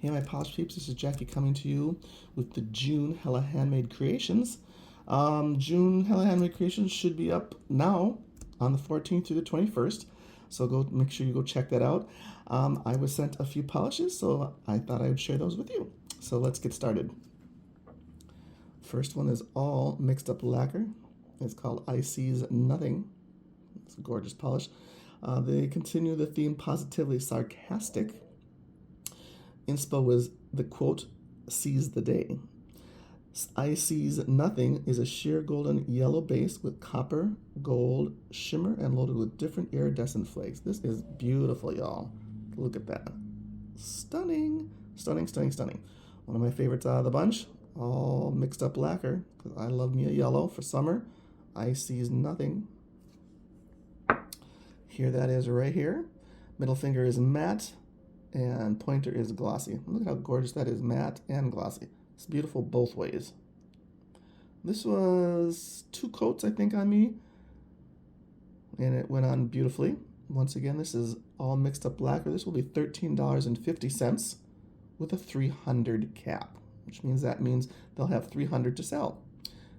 Hey, my polish peeps, this is Jackie coming to you with the June Hella Handmade Creations. June Hella Handmade Creations should be up now on the 14th through the 21st, so go make sure you go check that out. I was sent a few polishes, so I thought I would share those with you. So let's get started. First one is all mixed up lacquer. It's called I Sees Nothing. It's a gorgeous polish. They continue the theme positively sarcastic. Inspo was the quote, "Seize the day." I Sees Nothing is a sheer golden yellow base with copper, gold, shimmer, and loaded with different iridescent flakes. This is beautiful, y'all. Look at that. Stunning, stunning, stunning, stunning. One of my favorites out of the bunch, all mixed up lacquer, because I love me a yellow for summer. I Sees Nothing. Here that is right here. Middle finger is matte, and pointer is glossy. Look at how gorgeous that is, matte and glossy. It's beautiful both ways. This was 2 coats, I think, on me, and it went on beautifully. Once again, this is all mixed up lacquer. This will be $13.50 with a 300 cap, which means they'll have 300 to sell.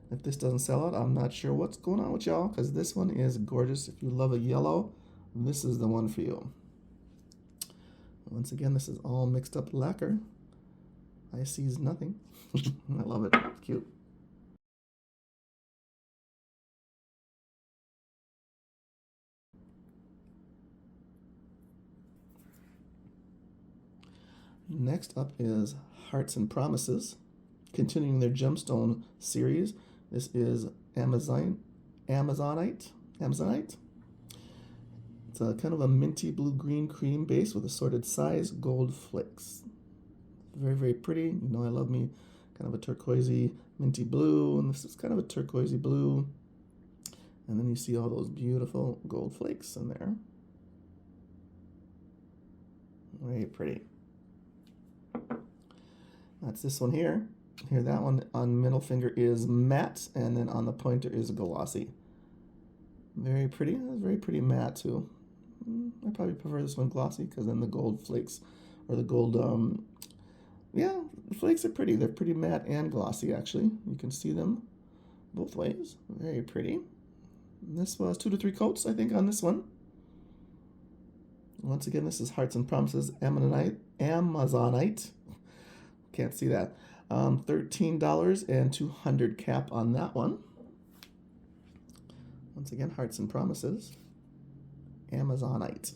If this doesn't sell out, I'm not sure what's going on with y'all, because this one is gorgeous. If you love a yellow, this is the one for you. Once again, this is all mixed up lacquer. I Sees Nothing. I love it. It's cute. Next up is Hearts and Promises, continuing their gemstone series. This is Amazonite. It's a kind of a minty blue-green cream base with assorted size gold flakes. Very, very pretty. You know I love me kind of a turquoisey minty blue, and this is kind of a turquoisey blue. And then you see all those beautiful gold flakes in there. Very pretty. That's this one here. Here, that one on middle finger is matte, and then on the pointer is glossy. Very pretty. That's very pretty matte too. I probably prefer this one glossy because then the gold flakes, or the gold, yeah, the flakes are pretty. They're pretty matte and glossy, actually. You can see them both ways. Very pretty. And this was 2 to 3 coats, I think, on this one. Once again, this is Hearts and Promises Amazonite. Can't see that. $13 and 200 cap on that one. Once again, Hearts and Promises Amazonite.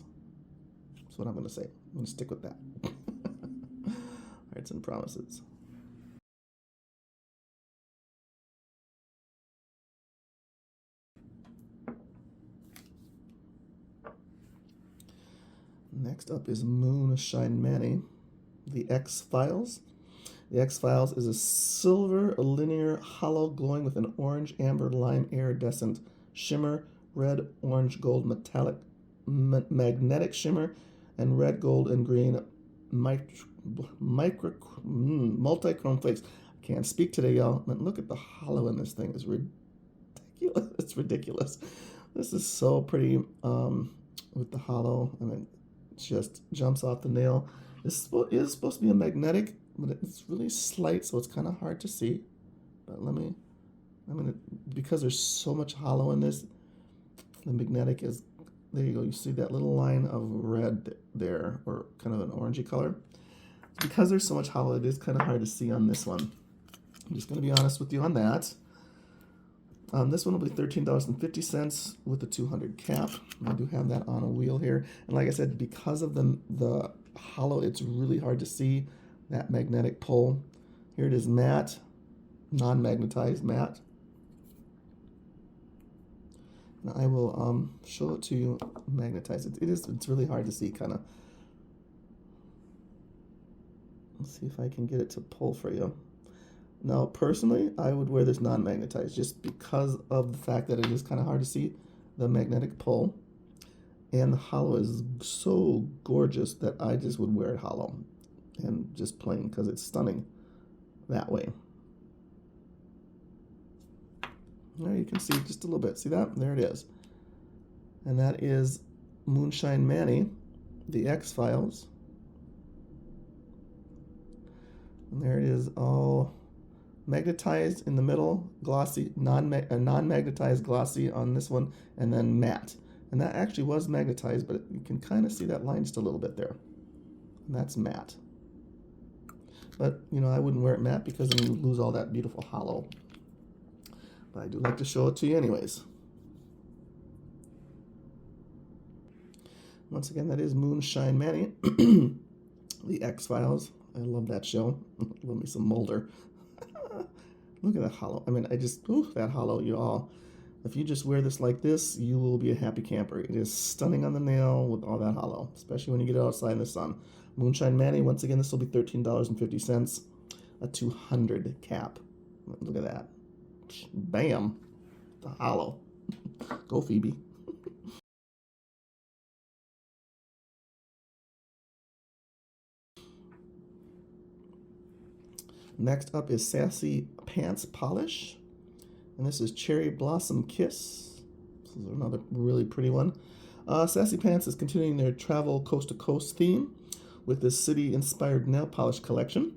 That's what I'm going to say. I'm going to stick with that. Hearts and Promises. Next up is Moonshine Mandy, the X-Files. The X-Files is a silver linear hollow glowing with an orange, amber, lime iridescent shimmer, red, orange, gold metallic magnetic shimmer, and red, gold, and green multi-chrome flakes. I can't speak today, y'all. But look at the hollow in this thing. It's ridiculous. It's ridiculous. This is so pretty with the hollow, and it just jumps off the nail. This is supposed to be a magnetic, but it's really slight, so it's kind of hard to see. But because there's so much hollow in this, the magnetic is, there you go. You see that little line of red there, or kind of an orangey color. Because there's so much hollow, it is kind of hard to see on this one. I'm just going to be honest with you on that. This one will be $13.50 with a 200 cap. I do have that on a wheel here. And like I said, because of the hollow, it's really hard to see that magnetic pull. Here it is matte, non-magnetized matte. And I will show it to you magnetized. It's really hard to see, kind of. Let's see if I can get it to pull for you. Now, personally, I would wear this non-magnetized just because of the fact that it is kind of hard to see the magnetic pull. And the hollow is so gorgeous that I just would wear it hollow and just plain because it's stunning that way. There you can see just a little bit. See that? There it is. And that is Moonshine Mandy, the X-Files. And there it is, all magnetized in the middle, glossy, non-magnetized glossy on this one, and then matte. And that actually was magnetized, but you can kind of see that line just a little bit there. And that's matte. But, you know, I wouldn't wear it matte because then you lose all that beautiful hollow. But I do like to show it to you anyways. Once again, that is Moonshine Mandy. The X-Files. I love that show. Love me some Mulder. Look at that hollow. I mean, ooh, that hollow, you all. If you just wear this like this, you will be a happy camper. It is stunning on the nail with all that hollow, especially when you get outside in the sun. Moonshine Mandy, once again, this will be $13.50. A 200 cap. Look at that. Bam. The hollow. Go, Phoebe. Next up is Sassy Pants Polish. And this is Cherry Blossom Kiss. This is another really pretty one. Sassy Pants is continuing their travel coast-to-coast theme with this city-inspired nail polish collection.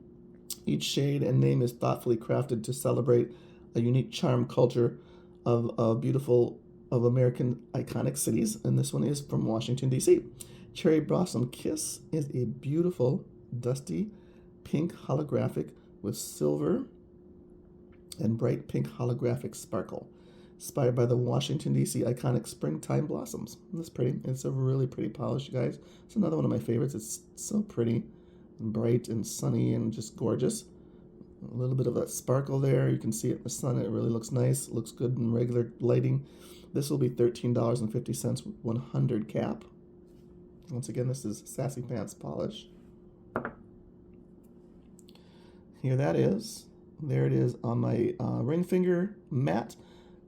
Each shade and name is thoughtfully crafted to celebrate a unique charm culture of American iconic cities. And this one is from Washington, D.C. Cherry Blossom Kiss is a beautiful, dusty, pink holographic with silver and bright pink holographic sparkle, inspired by the Washington, D.C. iconic springtime blossoms. That's pretty. It's a really pretty polish, you guys. It's another one of my favorites. It's so pretty and bright and sunny and just gorgeous. A little bit of that sparkle there. You can see it in the sun. It really looks nice. It looks good in regular lighting. This will be $13.50 with 100 cap. Once again, this is Sassy Pants Polish. Here that is. There it is on my ring finger matte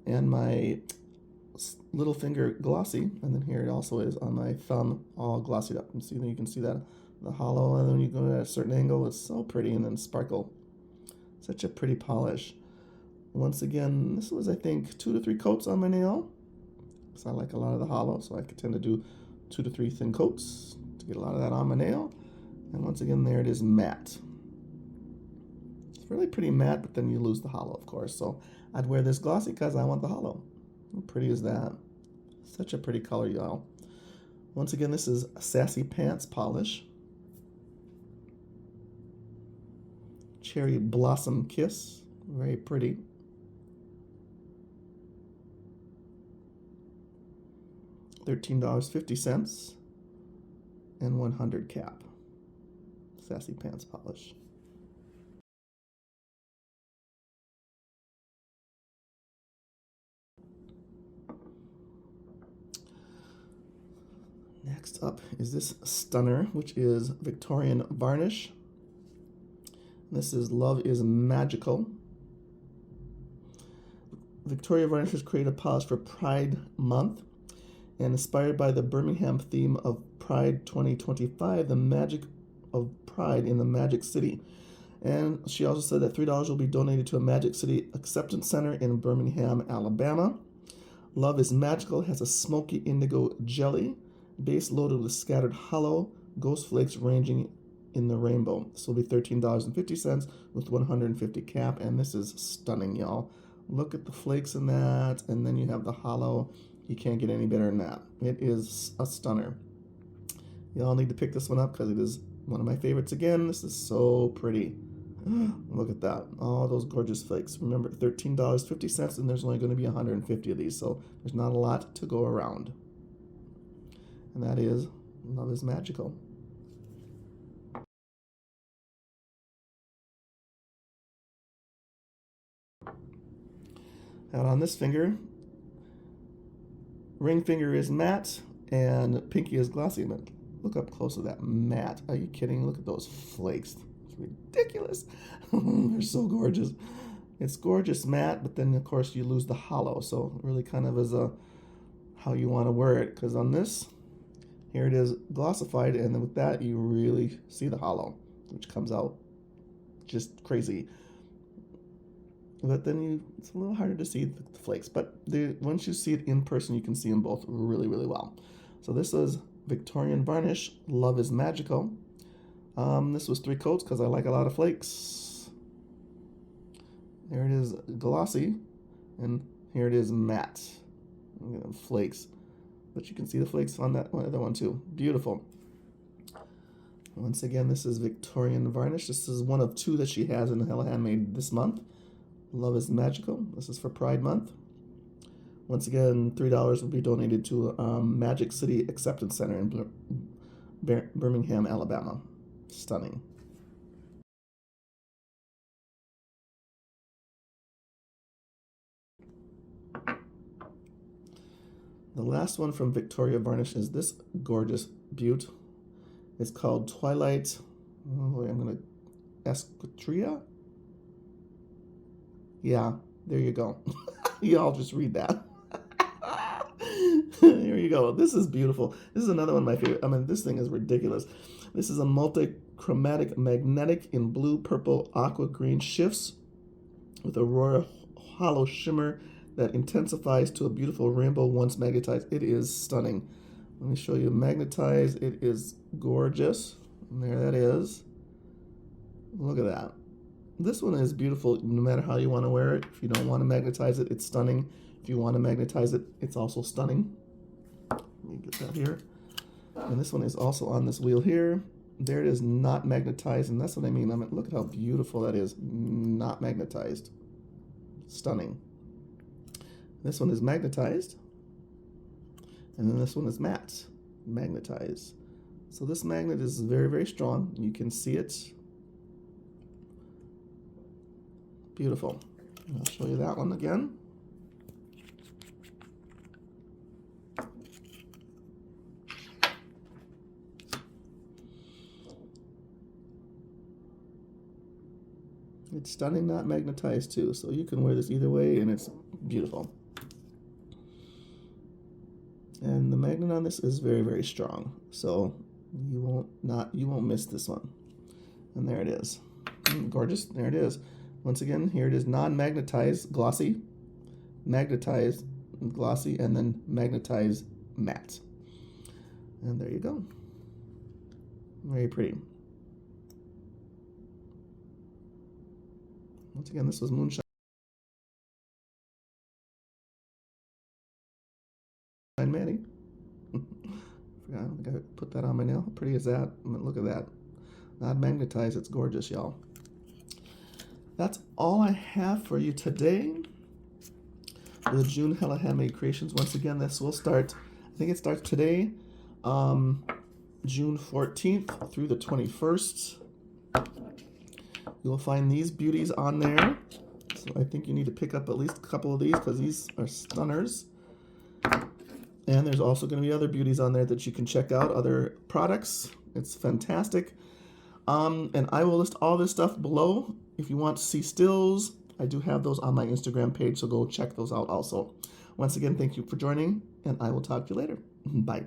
and my little finger glossy. And then here it also is on my thumb all glossied up. And see, you can see that the hollow, and then when you go at a certain angle, it's so pretty, and then sparkle. Such a pretty polish. Once again, this was, I think, 2 to 3 coats on my nail. Because I like a lot of the hollow, so I could tend to do 2 to 3 thin coats to get a lot of that on my nail. And once again, there it is matte. Really pretty matte, but then you lose the hollow, of course. So I'd wear this glossy because I want the hollow. How pretty is that? Such a pretty color, y'all. Once again, this is Sassy Pants Polish. Cherry Blossom Kiss. Very pretty. $13.50 and 100 cap. Sassy Pants Polish. Next up is this stunner, which is Victorian Varnish. This is Love is Magical. Victoria Varnish has created a polish for Pride Month, and inspired by the Birmingham theme of Pride 2025, the magic of Pride in the Magic City. And she also said that $3 will be donated to a Magic City Acceptance Center in Birmingham, Alabama. Love is Magical has a smoky indigo jelly base loaded with scattered hollow ghost flakes ranging in the rainbow. This will be $13.50 with 150 cap, and this is stunning, y'all. Look at the flakes in that, and then you have the hollow. You can't get any better than that. It is a stunner. Y'all need to pick this one up because it is one of my favorites again. This is so pretty. Look at that. All those gorgeous flakes. Remember, $13.50, and there's only going to be 150 of these, so there's not a lot to go around. And that is Love is Magical. Out on this finger, ring finger is matte and pinky is glossy. But look up close to that matte. Are you kidding? Look at those flakes. It's ridiculous. They're so gorgeous. It's gorgeous matte, but then of course you lose the hollow. So it really kind of is how you want to wear it. Because on this, here it is glossified, and then with that you really see the hollow, which comes out just crazy. But then it's a little harder to see the flakes. But once you see it in person, you can see them both really, really well. So this is Victorian Varnish, Love is Magical. This was 3 coats because I like a lot of flakes. There it is, glossy, and here it is, matte. Flakes, but you can see the flakes on that other one too. Beautiful. Once again, this is Victorian Varnish. This is one of 2 that she has in the Hella Handmade this month. Love is Magical. This is for Pride Month. Once again, $3 will be donated to Magic City Acceptance Center in Birmingham, Alabama. Stunning. The last one from Victoria Varnish is this gorgeous beaut. It's called Twilight. Oh, I'm going to Equestria. Yeah, there you go. Y'all just read that. Here you go. This is beautiful. This is another one of my favorite. I mean, this thing is ridiculous. This is a multi-chromatic magnetic in blue, purple, aqua green shifts with aurora hollow shimmer that intensifies to a beautiful rainbow once magnetized. It is stunning. Let me show you magnetized. It is gorgeous. And there that is. Look at that. This one is beautiful no matter how you want to wear it. If you don't want to magnetize it, it's stunning. If you want to magnetize it, it's also stunning. Let me get that here. And this one is also on this wheel here. There it is, not magnetized, and that's what I mean. Look at how beautiful that is. Not magnetized. Stunning. This one is magnetized. And then this one is matte. Magnetized. So this magnet is very, very strong. You can see it. Beautiful. I'll show you that one again. It's stunning, not magnetized too, so you can wear this either way, and it's beautiful. And the magnet on this is very, very strong, so you won't miss this one. And there it is, gorgeous. There it is. Once again, here it is, non-magnetized, glossy, magnetized, glossy, and then magnetized, matte. And there you go. Very pretty. Once again, this was Moonshine. Mandy. Forgot, I gotta put that on my nail. How pretty is that? I mean, look at that. Not magnetized, it's gorgeous, y'all. That's all I have for you today. The June Hella Handmade Creations. Once again, this will start, I think it starts today, June 14th through the 21st. You will find these beauties on there. So I think you need to pick up at least a couple of these because these are stunners. And there's also going to be other beauties on there that you can check out, other products. It's fantastic. And I will list all this stuff below. If you want to see stills, I do have those on my Instagram page, so go check those out also. Once again, thank you for joining, and I will talk to you later. Bye.